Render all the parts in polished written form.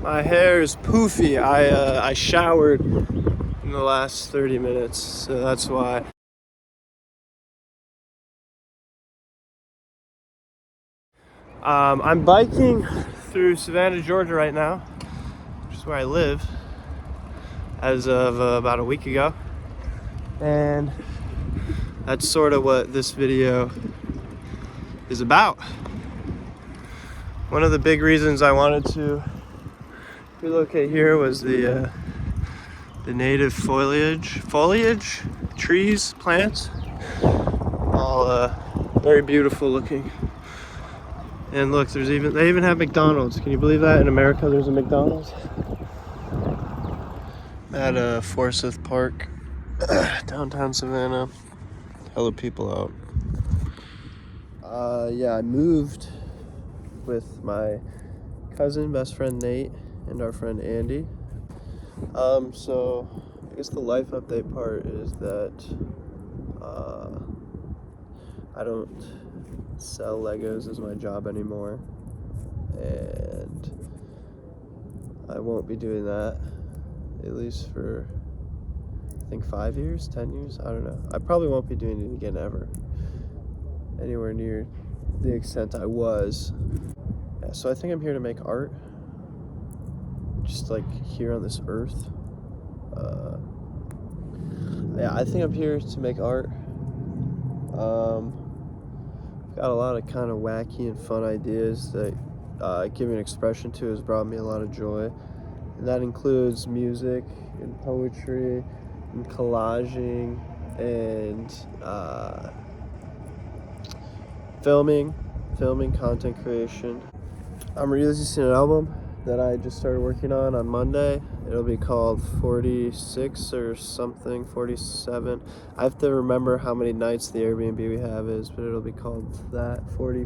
My hair is poofy. I showered in the last 30 minutes, so that's why. I'm biking through Savannah, Georgia right now, which is where I live, as of about a week ago. And that's sort of what this video is about. One of the big reasons I wanted to relocate here was the native foliage, trees, plants, all very beautiful looking. And look, they even have McDonald's. Can you believe that? In America, there's a McDonald's at Forsyth Park, downtown Savannah. Hella people out. Yeah, I moved with my cousin, best friend Nate, and our friend Andy. So I guess the life update part is that I don't sell Legos as my job anymore, and I won't be doing that at least for I think 5 years, 10 years, I don't know. I probably won't be doing it again ever, anywhere near the extent I was. Yeah, so I think I'm here to make art, just like here on this earth. Yeah, I think I'm here to make art. Got a lot of kind of wacky and fun ideas that giving expression to has brought me a lot of joy. And that includes music and poetry and collaging and filming, content creation. I'm releasing an album that I just started working on Monday. It'll be called 46 or something, 47. I have to remember how many nights the Airbnb we have is, but it'll be called that, 40,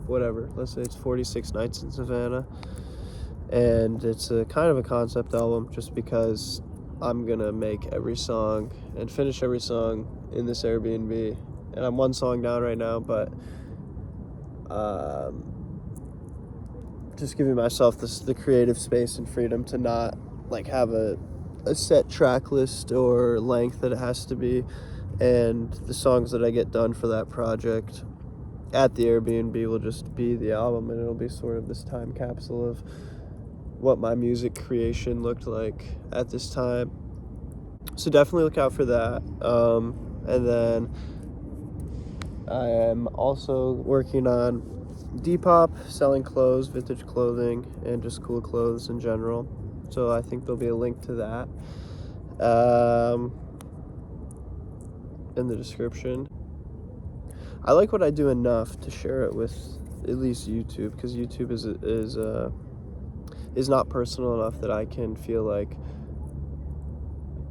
whatever. Let's say it's 46 Nights in Savannah. And it's a kind of a concept album just because I'm gonna make every song and finish every song in this Airbnb. And I'm one song down right now, but just giving myself the creative space and freedom to not like have a set track list or length that it has to be, and the songs that I get done for that project at the Airbnb will just be the album, and it'll be sort of this time capsule of what my music creation looked like at this time. So definitely look out for that. And then I am also working on Depop, selling clothes, vintage clothing, and just cool clothes in general. So I think there'll be a link to that in the description. I like what I do enough to share it with at least YouTube, because YouTube is not personal enough that I can feel like,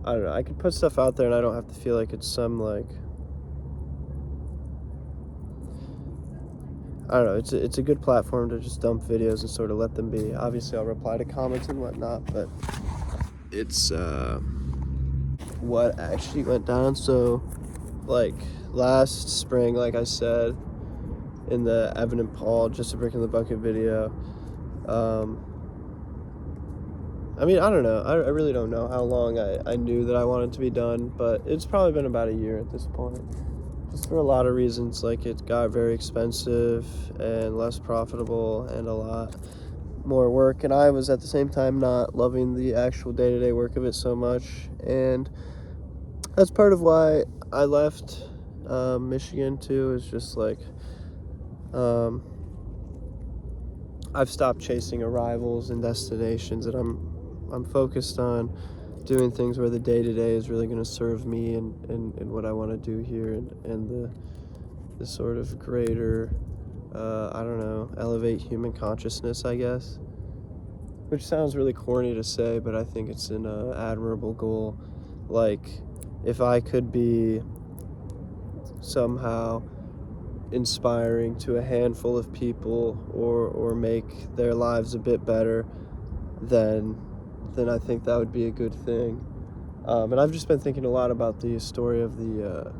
I don't know, I can put stuff out there and I don't have to feel like it's some like, I don't know, it's a good platform to just dump videos and sort of let them be. Obviously, I'll reply to comments and whatnot, but it's what actually went down. So, like, last spring, like I said, in the Evan and Paul Just a Brick in the Bucket video, I mean, I don't know. I really don't know how long I knew that I wanted to be done, but it's probably been about a year at this point. Just for a lot of reasons, like it got very expensive and less profitable and a lot more work, and I was at the same time not loving the actual day-to-day work of it so much, and that's part of why I left Michigan too. Is just like I've stopped chasing arrivals and destinations, and I'm focused on doing things where the day-to-day is really going to serve me and what I want to do here, and the sort of greater, I don't know, elevate human consciousness, I guess. Which sounds really corny to say, but I think it's an admirable goal. Like, if I could be somehow inspiring to a handful of people or make their lives a bit better, then I think that would be a good thing. And I've just been thinking a lot about the story of the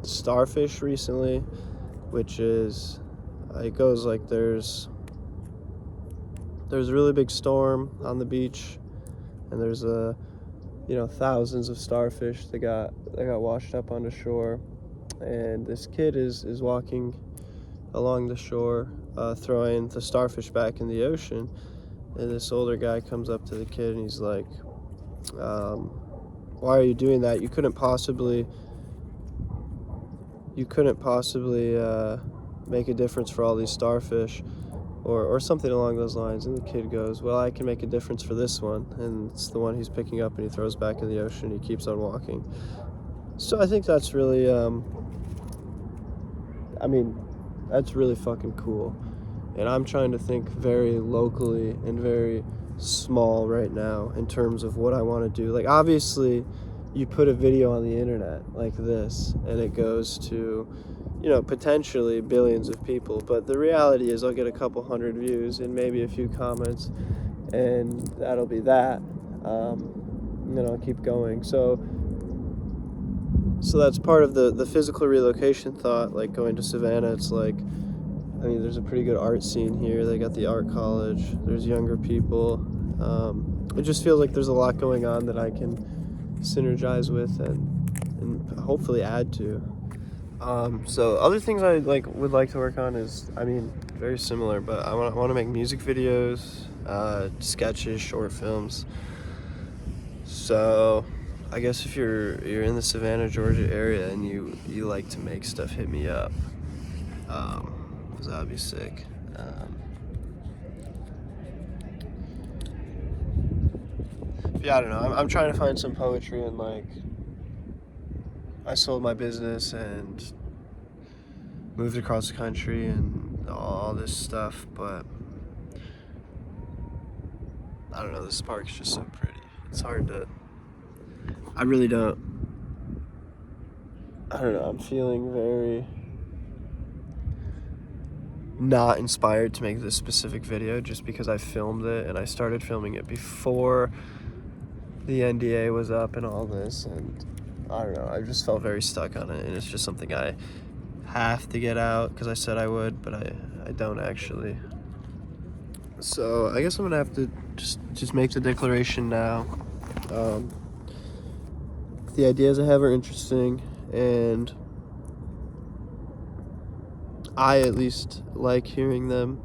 starfish recently, which is, it goes like there's there's a really big storm on the beach, and there's thousands of starfish that got washed up onto shore, and this kid is walking along the shore, throwing the starfish back in the ocean, and this older guy comes up to the kid and he's like, why are you doing that? You couldn't possibly make a difference for all these starfish, or something along those lines. And the kid goes, well, I can make a difference for this one, and it's the one he's picking up, and he throws back in the ocean. He keeps on walking. So I think that's really that's really fucking cool. And I'm trying to think very locally and very small right now in terms of what I want to do. Like, obviously you put a video on the internet like this and it goes to, potentially billions of people, but the reality is I'll get a couple hundred views and maybe a few comments, and that'll be that. And then I'll keep going. So that's part of the physical relocation thought. Like, going to Savannah, it's like, there's a pretty good art scene here. They got the art college. There's younger people. It just feels like there's a lot going on that I can synergize with and hopefully add to. So other things I would like to work on is, very similar, but I want to make music videos, sketches, short films. So I guess if you're in the Savannah, Georgia area and you like to make stuff, hit me up. 'Cause that'd be sick. Yeah, I don't know. I'm trying to find some poetry, and I sold my business and moved across the country and all this stuff, but I don't know. This park's just so pretty. It's hard to. I really don't. I don't know. I'm feeling very not inspired to make this specific video just because I filmed it, and I started filming it before the NDA was up and all this, and I don't know, I just felt very stuck on it, and it's just something I have to get out because I said I would, but I don't actually. So I guess I'm gonna have to just make the declaration now. The ideas I have are interesting, and I at least like hearing them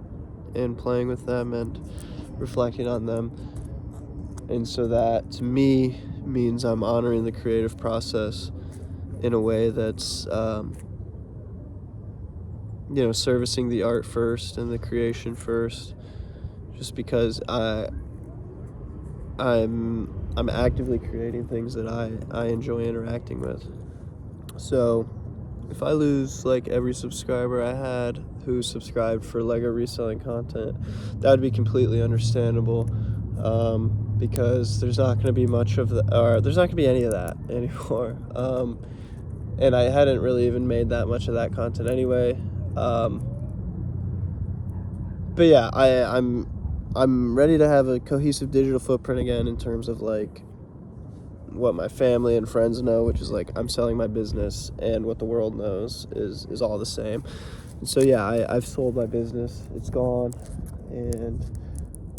and playing with them and reflecting on them. And so that, to me, means I'm honoring the creative process in a way that's, servicing the art first and the creation first, just because I'm actively creating things that I enjoy interacting with. So if I lose every subscriber I had who subscribed for Lego reselling content, that would be completely understandable, because there's not going to be there's not going to be any of that anymore. And I hadn't really even made that much of that content anyway. But yeah, I'm ready to have a cohesive digital footprint again in terms of what my family and friends know, which is I'm selling my business, and what the world knows is all the same. And so yeah, I've sold my business. It's gone, and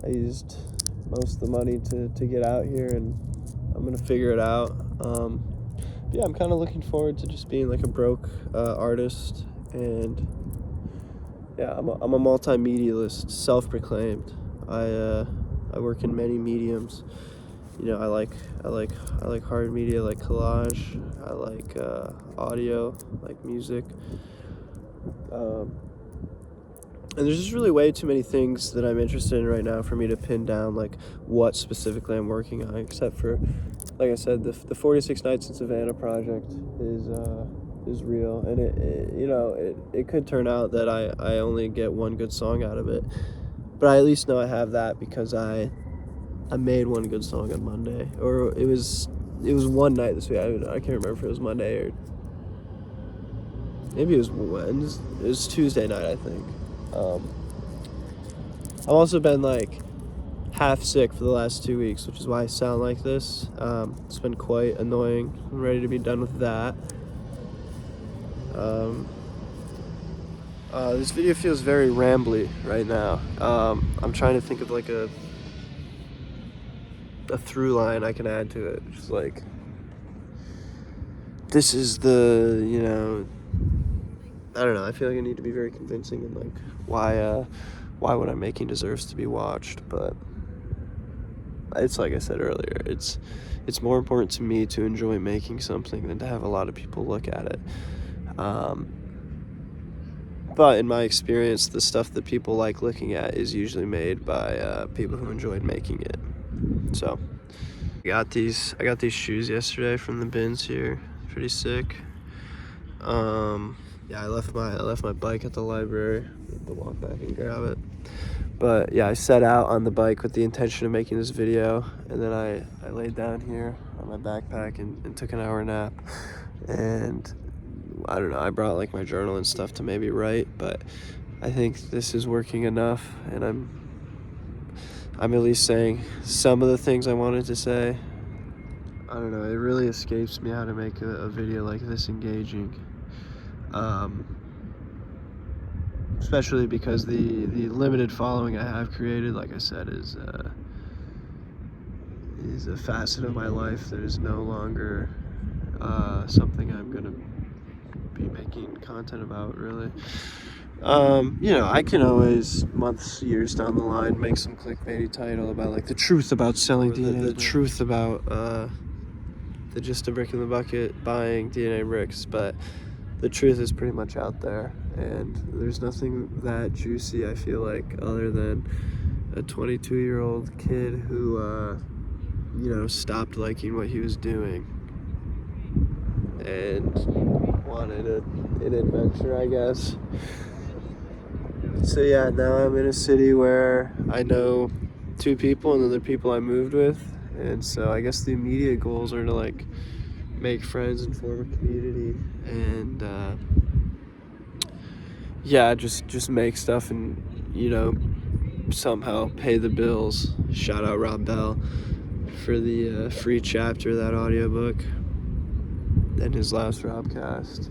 I used most of the money to get out here, and I'm gonna figure it out. Yeah, I'm kind of looking forward to just being a broke artist, and yeah, I'm a multimedialist, self-proclaimed. I work in many mediums. I like hard media, I like collage, I like audio, I like music. And there's just really way too many things that I'm interested in right now for me to pin down what specifically I'm working on, except for, like I said, the 46 Nights in Savannah project is real, and it could turn out that I only get one good song out of it, but I at least know I have that because I made one good song on Monday, or it was one night this week. I can't remember if it was Monday or maybe it was Wednesday. It was Tuesday night, I think. I've also been half sick for the last 2 weeks, which is why I sound like this. It's been quite annoying. I'm ready to be done with that. This video feels very rambly right now. I'm trying to think of like a through line I can add to it. Just like, this is the, you know, I don't know. I feel like I need to be very convincing in like why what I'm making deserves to be watched. But it's like I said earlier, it's more important to me to enjoy making something than to have a lot of people look at it. But in my experience, the stuff that people like looking at is usually made by people who enjoyed making it. So I got these shoes yesterday from the bins here. Pretty sick. Yeah, I left my bike at the library. I have to walk back and grab it. But yeah, I set out on the bike with the intention of making this video, and then I laid down here on my backpack and took an hour nap. And I don't know, I brought like my journal and stuff to maybe write, but I think this is working enough, and I'm at least saying some of the things I wanted to say. I don't know, it really escapes me how to make a video like this engaging. Especially because the limited following I have created, like I said, is a facet of my life that is no longer something I'm gonna be making content about, really. You know, I can always, months, years down the line, make some clickbaity title about like the truth about selling DNA, the truth about the just a brick in the bucket buying DNA bricks, but the truth is pretty much out there, and there's nothing that juicy, I feel like, other than a 22-year-old kid who, you know, stopped liking what he was doing and wanted an adventure, I guess. So yeah, now I'm in a city where I know 2 people, and then the people I moved with, and so I guess the immediate goals are to like make friends and form a community, and yeah, just make stuff and, you know, somehow pay the bills. Shout out Rob Bell for the free chapter of that audiobook and his last Robcast.